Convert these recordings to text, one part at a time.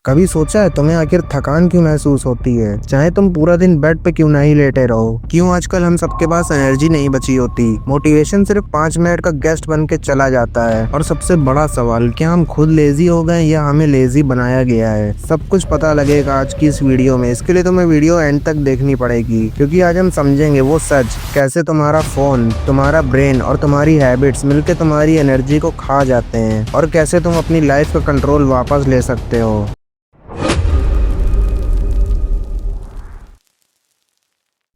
कभी सोचा है तुम्हें आखिर थकान क्यों महसूस होती है, चाहे तुम पूरा दिन बेड पे क्यों नहीं लेटे रहो? क्यों आजकल हम सबके पास एनर्जी नहीं बची होती? मोटिवेशन सिर्फ 5 मिनट का गेस्ट बन के चला जाता है। और सबसे बड़ा सवाल, क्या हम खुद लेजी हो गए या हमें लेजी बनाया गया है? सब कुछ पता लगेगा आज की इस वीडियो में। इसके लिए तुम्हें वीडियो एंड तक देखनी पड़ेगी, क्योंकि आज हम समझेंगे वो सच, कैसे तुम्हारा फोन, तुम्हारा ब्रेन और तुम्हारी हैबिट्स मिलकर तुम्हारी एनर्जी को खा जाते हैं, और कैसे तुम अपनी लाइफ का कंट्रोल वापस ले सकते हो।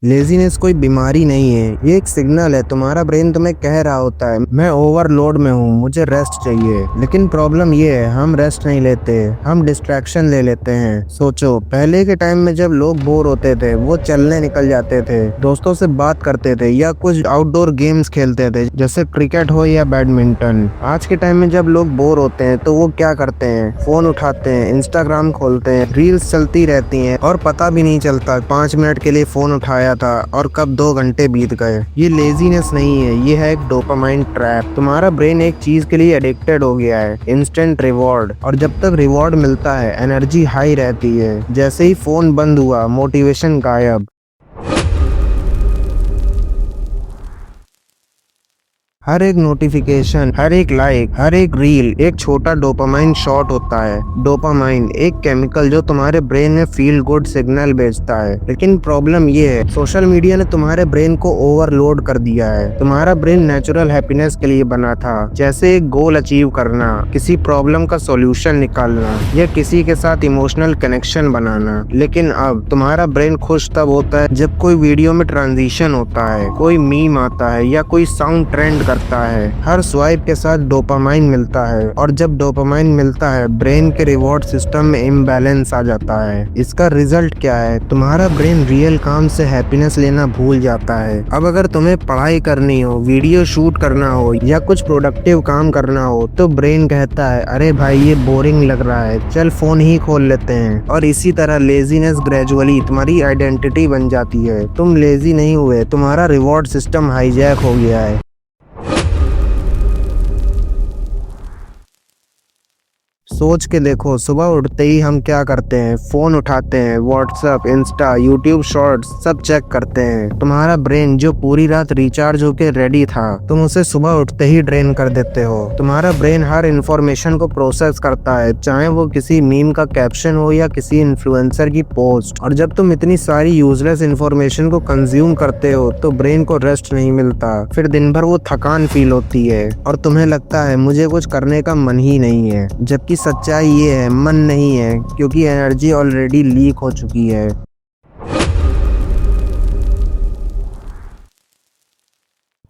लेजीनेस कोई बीमारी नहीं है, ये एक सिग्नल है। तुम्हारा ब्रेन तुम्हें कह रहा होता है, मैं ओवरलोड में हूँ, मुझे रेस्ट चाहिए। लेकिन प्रॉब्लम ये है, हम रेस्ट नहीं लेते, हम डिस्ट्रैक्शन ले लेते हैं। सोचो, पहले के टाइम में जब लोग बोर होते थे, वो चलने निकल जाते थे, दोस्तों से बात करते थे या कुछ आउटडोर गेम्स खेलते थे, जैसे क्रिकेट हो या बैडमिंटन। आज के टाइम में जब लोग बोर होते हैं तो वो क्या करते हैं? फोन उठाते हैं, इंस्टाग्राम खोलते हैं, रील्स चलती रहती हैं और पता भी नहीं चलता 5 मिनट के लिए फोन उठाया था और कब 2 घंटे बीत गए। ये लेजीनेस नहीं है, ये है एक डोपामाइन ट्रैप। तुम्हारा ब्रेन एक चीज के लिए एडिक्टेड हो गया है, इंस्टेंट रिवॉर्ड। और जब तक रिवॉर्ड मिलता है, एनर्जी हाई रहती है। जैसे ही फोन बंद हुआ, मोटिवेशन गायब। हर एक नोटिफिकेशन, हर एक लाइक, हर एक रील एक छोटा डोपामाइन शॉट होता है। डोपामाइन एक केमिकल जो तुम्हारे ब्रेन में फील गुड सिग्नल भेजता है। लेकिन प्रॉब्लम ये है, सोशल मीडिया ने तुम्हारे ब्रेन को ओवरलोड कर दिया है। तुम्हारा ब्रेन नेचुरल हैप्पीनेस के लिए बना था, जैसे एक गोल अचीव करना, किसी प्रॉब्लम का सॉल्यूशन निकालना या किसी के साथ इमोशनल कनेक्शन बनाना। लेकिन अब तुम्हारा ब्रेन खुश तब होता है जब कोई वीडियो में ट्रांजिशन होता है, कोई मीम आता है या कोई साउंड ट्रेंड करता है। हर स्वाइप के साथ डोपामाइन मिलता है, और जब डोपामाइन मिलता है, ब्रेन के रिवॉर्ड सिस्टम में इम्बैलेंस आ जाता है। इसका रिजल्ट क्या है? तुम्हारा ब्रेन रियल काम से हैप्पीनेस लेना भूल जाता है। अब अगर तुम्हें पढ़ाई करनी हो, वीडियो शूट करना हो या कुछ प्रोडक्टिव काम करना हो, तो ब्रेन कहता है, अरे भाई ये बोरिंग लग रहा है, चल फोन ही खोल लेते हैं। और इसी तरह लेजीनेस ग्रेजुअली तुम्हारी आइडेंटिटी बन जाती है। तुम लेजी नहीं हुए, तुम्हारा रिवॉर्ड सिस्टम हाईजैक हो गया है। सोच के देखो, सुबह उठते ही हम क्या करते हैं? फोन उठाते हैं, व्हाट्सएप, इंस्टा, यूट्यूब शॉर्ट्स सब चेक करते हैं। तुम्हारा ब्रेन जो पूरी रात रिचार्ज होके रेडी था, तुम उसे सुबह उठते ही ड्रेन कर देते हो। तुम्हारा ब्रेन हर इंफॉर्मेशन को प्रोसेस करता है, चाहे वो किसी मीम का कैप्शन हो या किसी इन्फ्लुएंसर की पोस्ट। और जब तुम इतनी सारी यूजलेस इंफॉर्मेशन को कंज्यूम करते हो, तो ब्रेन को रेस्ट नहीं मिलता। फिर दिन भर वो थकान फील होती है और तुम्हें लगता है मुझे कुछ करने का मन ही नहीं है। जबकि सच्चाई ये है, मन नहीं है, क्योंकि एनर्जी ऑलरेडी लीक हो चुकी है।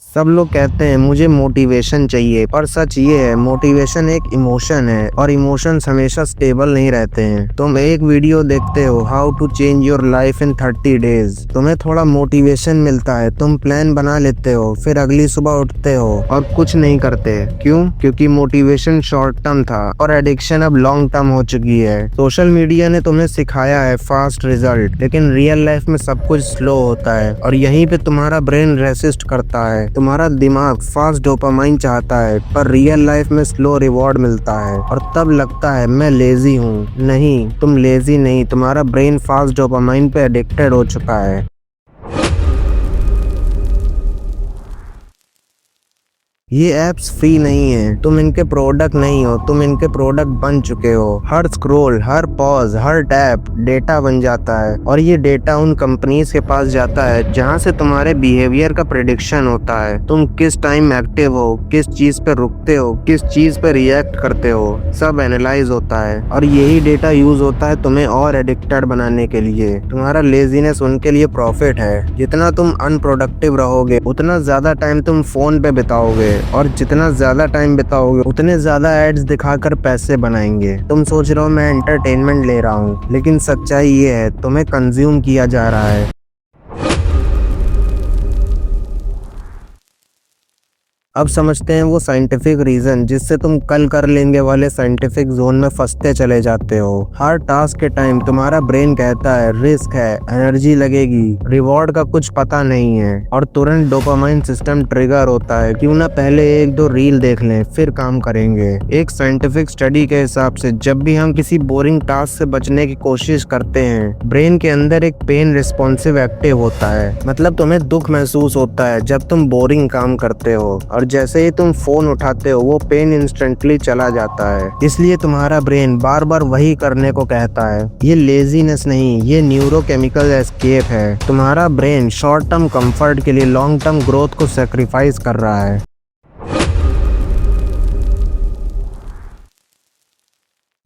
सब लोग कहते हैं मुझे मोटिवेशन चाहिए, पर सच ये है, मोटिवेशन एक इमोशन है और इमोशंस हमेशा स्टेबल नहीं रहते हैं। तुम एक वीडियो देखते हो, how to change your life in 30 days, तुम्हें थोड़ा मोटिवेशन मिलता है, तुम प्लान बना लेते हो, फिर अगली सुबह उठते हो और कुछ नहीं करते। क्यों? क्योंकि मोटिवेशन शॉर्ट टर्म था और एडिक्शन अब लॉन्ग टर्म हो चुकी है। सोशल मीडिया ने तुम्हें सिखाया है फास्ट रिजल्ट, लेकिन रियल लाइफ में सब कुछ स्लो होता है, और यहीं पे तुम्हारा ब्रेन रेसिस्ट करता है। तुम्हारा दिमाग फास्ट डोपामाइन चाहता है, पर रियल लाइफ में स्लो रिवॉर्ड मिलता है, और तब लगता है मैं लेजी हूँ। नहीं, तुम लेजी नहीं, तुम्हारा ब्रेन फास्ट डोपामाइन पे एडिक्टेड हो चुका है। ये ऐप्स फ्री नहीं है, तुम इनके प्रोडक्ट नहीं हो, तुम इनके प्रोडक्ट बन चुके हो। हर स्क्रॉल, हर पॉज, हर टैप डेटा बन जाता है, और ये डेटा उन कंपनीज के पास जाता है जहां से तुम्हारे बिहेवियर का प्रेडिक्शन होता है। तुम किस टाइम एक्टिव हो, किस चीज पे रुकते हो, किस चीज पे रिएक्ट करते हो, सब एनालाइज होता है, और यही डेटा यूज होता है तुम्हें और एडिक्टेड बनाने के लिए। तुम्हारा लेजीनेस उनके लिए प्रॉफिट है। जितना तुम अनप्रोडक्टिव रहोगे, उतना ज्यादा टाइम तुम फोन पे बिताओगे, और जितना ज्यादा टाइम बिताओगे, उतने ज्यादा एड्स दिखाकर पैसे बनाएंगे। तुम सोच रहे हो मैं एंटरटेनमेंट ले रहा हूँ, लेकिन सच्चाई ये है, तुम्हें कंज्यूम किया जा रहा है। अब समझते हैं वो साइंटिफिक रीजन जिससे तुम कल कर लेंगे वाले साइंटिफिक जोन में फंसते चले जाते हो। हर टास्क के टाइम तुम्हारा ब्रेन कहता है रिस्क है, एनर्जी लगेगी, रिवॉर्ड का कुछ पता नहीं है, और तुरंत डोपामाइन सिस्टम ट्रिगर होता है, क्यों ना पहले एक दो रील देख लें फिर काम करेंगे। एक साइंटिफिक स्टडी के हिसाब से जब भी हम किसी बोरिंग टास्क से बचने की कोशिश करते हैं, ब्रेन के अंदर एक पेन रिस्पॉन्सिव एक्टिव होता है। मतलब तुम्हें दुख महसूस होता है जब तुम बोरिंग काम करते हो, और जैसे ही तुम फोन उठाते हो वो पेन इंस्टेंटली चला जाता है। इसलिए तुम्हारा ब्रेन बार बार वही करने को कहता है। ये लेजीनेस नहीं, ये न्यूरोकेमिकल एस्केप है। तुम्हारा ब्रेन शॉर्ट टर्म कंफर्ट के लिए लॉन्ग टर्म ग्रोथ को सेक्रीफाइस कर रहा है।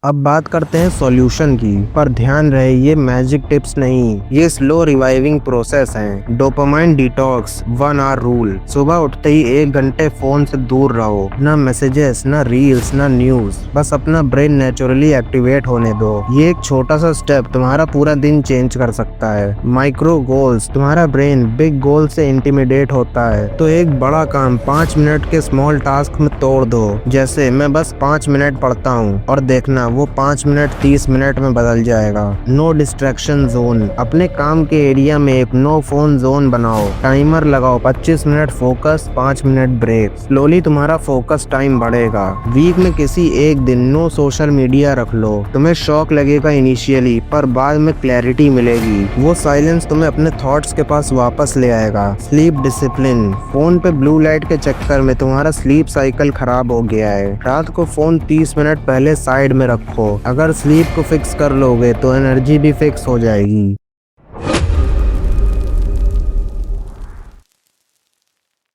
अब बात करते हैं सॉल्यूशन की, पर ध्यान रहे ये मैजिक टिप्स नहीं, ये स्लो रिवाइविंग प्रोसेस है। Dopamine detox 1 hour rule. सुबह उठते ही 1 घंटे फोन से दूर रहो, ना मैसेजेस, ना रील्स, ना न्यूज, बस अपना ब्रेन नेचुरली एक्टिवेट होने दो। ये एक छोटा सा स्टेप तुम्हारा पूरा दिन चेंज कर सकता है। Micro goals. तुम्हारा ब्रेन बिग गोल से इंटिमिडेट होता है, तो एक बड़ा काम 5 मिनट के स्मॉल टास्क में तोड़ दो। जैसे मैं बस 5 मिनट पढ़ता हूँ, और देखना वो 5 मिनट 30 मिनट में बदल जाएगा। No distraction zone. अपने काम के एरिया में एक नो फोन जोन बनाओ। टाइमर लगाओ, 25 minute focus, 5 minute break. Slowly तुम्हारा फोकस टाइम बढ़ेगा। वीक में किसी एक दिन नो सोशल मीडिया रख लो। तुम्हें शॉक लगेगा इनिशियली, पर बाद में क्लैरिटी मिलेगी। वो साइलेंस तुम्हें अपने थॉट्स के पास वापस ले आएगा। Sleep discipline. फोन पे ब्लू लाइट के चक्कर में तुम्हारा स्लीप साइकिल खराब हो गया है। रात को फोन 30 मिनट पहले साइड में रखो। अगर स्लीप को फिक्स कर लोगे तो एनर्जी भी फिक्स हो जाएगी।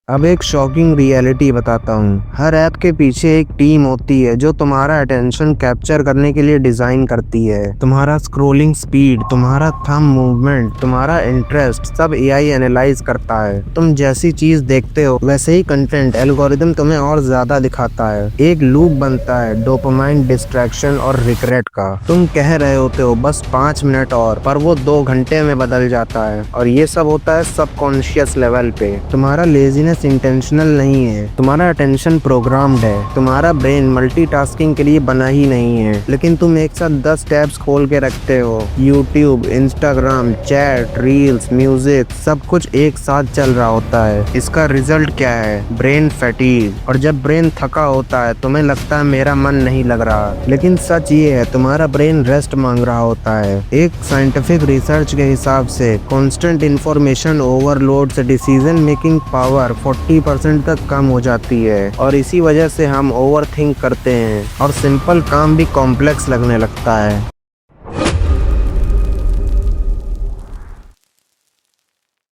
अब एक शॉकिंग रियलिटी बताता हूँ। हर ऐप के पीछे एक टीम होती है जो तुम्हारा अटेंशन कैप्चर करने के लिए डिजाइन करती है। तुम्हारा स्क्रोलिंग स्पीड, तुम्हारा थंब मूवमेंट, तुम्हारा इंटरेस्ट, सब एआई एनालाइज करता है। तुम जैसी चीज देखते हो वैसे ही कंटेंट एल्गोरिदम तुम्हें और ज्यादा दिखाता है। एक लूप बनता है डोपामाइन, डिस्ट्रैक्शन और रिग्रेट का। तुम कह रहे होते हो बस 5 मिनट और, पर वो 2 घंटे में बदल जाता है। और ये सब होता है सबकॉन्शियस लेवल पे। तुम्हारा लेजीनेस इंटेंशनल नहीं है, तुम्हारा अटेंशन प्रोग्राम्ड है। तुम्हारा ब्रेन मल्टीटास्किंग के लिए बना ही नहीं है, लेकिन तुम एक साथ 10 टैब्स खोल के रखते हो। YouTube, Instagram, chat, reels, music, सब कुछ एक साथ चल रहा होता है। इसका रिजल्ट क्या है? Brain fatigue. और जब ब्रेन थका होता है तुम्हें लगता है मेरा मन नहीं लग रहा, लेकिन सच ये है तुम्हारा ब्रेन रेस्ट मांग रहा होता है। एक साइंटिफिक रिसर्च के हिसाब से कांस्टेंट इंफॉर्मेशन ओवरलोड से डिसीजन मेकिंग पावर 40% तक कम हो जाती है, और इसी वजह से हम ओवर थिंक करते हैं और सिंपल काम भी कॉम्प्लेक्स लगने लगता है।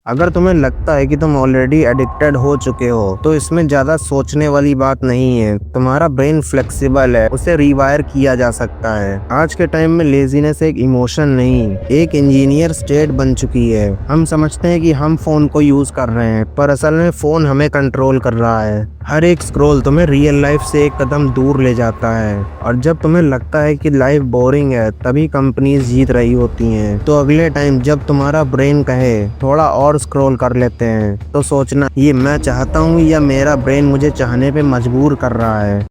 अगर तुम्हें लगता है कि तुम ऑलरेडी एडिक्टेड हो चुके हो तो इसमें ज्यादा सोचने वाली बात नहीं है। तुम्हारा ब्रेन फ्लेक्सिबल है, उसे रिवायर किया जा सकता है। आज के टाइम में लेजीनेस एक इमोशन नहीं, एक इंजीनियर स्टेट बन चुकी है। हम समझते हैं कि हम फोन को यूज कर रहे हैं, पर असल में फोन हमें कंट्रोल कर रहा है। हर एक स्क्रॉल तुम्हें रियल लाइफ से एक कदम दूर ले जाता है, और जब तुम्हें लगता है कि लाइफ बोरिंग है तभी कंपनीज जीत रही होती हैं। तो अगले टाइम जब तुम्हारा ब्रेन कहे थोड़ा और स्क्रॉल कर लेते हैं, तो सोचना ये मैं चाहता हूँ या मेरा ब्रेन मुझे चाहने पे मजबूर कर रहा है।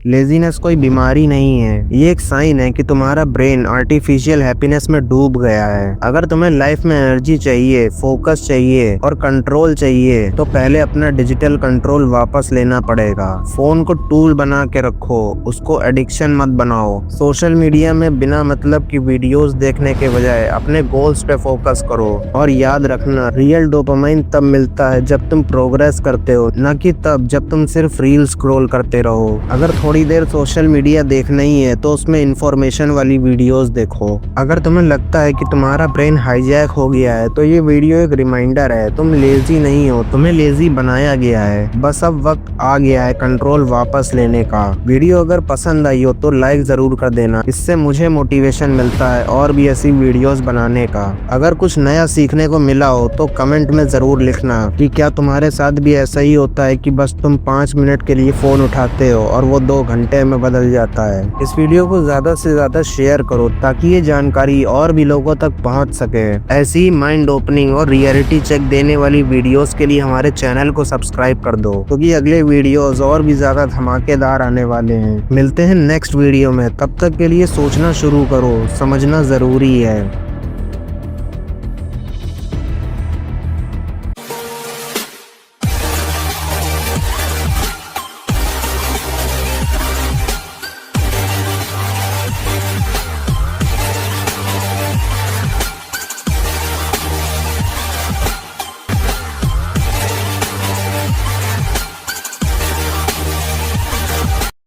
लेजीनेस कोई बीमारी नहीं है, ये एक साइन है कि तुम्हारा ब्रेन आर्टिफिशियल हैप्पीनेस में डूब गया है। अगर तुम्हें लाइफ में एनर्जी चाहिए, फोकस चाहिए और कंट्रोल चाहिए, तो पहले अपना डिजिटल कंट्रोल वापस लेना पड़ेगा। फोन को टूल बना के रखो, उसको एडिक्शन मत बनाओ। सोशल मीडिया में बिना मतलब की वीडियोस देखने के बजाय अपने गोल्स पे फोकस करो। और याद रखना, रियल डोपामाइन तब मिलता है जब तुम प्रोग्रेस करते हो, न कि तब जब तुम सिर्फ रील स्क्रॉल करते रहो। अगर थोड़ी देर सोशल मीडिया देखना ही है तो उसमें इंफॉर्मेशन वाली वीडियोस देखो। अगर तुम्हें लगता है कि तुम्हारा ब्रेन हाईजैक हो गया है तो ये वीडियो एक रिमाइंडर है, तुम लेजी नहीं हो, तुम्हें लेजी बनाया गया है। बस अब वक्त आ गया है कंट्रोल वापस लेने का। वीडियो अगर पसंद आई हो तो लाइक जरूर कर देना, इससे मुझे मोटिवेशन मिलता है और भी ऐसी वीडियोस बनाने का। अगर कुछ नया सीखने को मिला हो तो कमेंट में जरूर लिखना कि क्या तुम्हारे साथ भी ऐसा ही होता है कि बस तुम 5 मिनट के लिए फोन उठाते हो और वो 2 2 घंटे में बदल जाता है। इस वीडियो को ज्यादा से ज्यादा शेयर करो ताकि ये जानकारी और भी लोगों तक पहुंच सके। ऐसी माइंड ओपनिंग और रियलिटी चेक देने वाली वीडियोस के लिए हमारे चैनल को सब्सक्राइब कर दो, क्योंकि अगले वीडियोस और भी ज्यादा धमाकेदार आने वाले हैं। मिलते हैं नेक्स्ट वीडियो में, तब तक के लिए सोचना शुरू करो, समझना जरूरी है।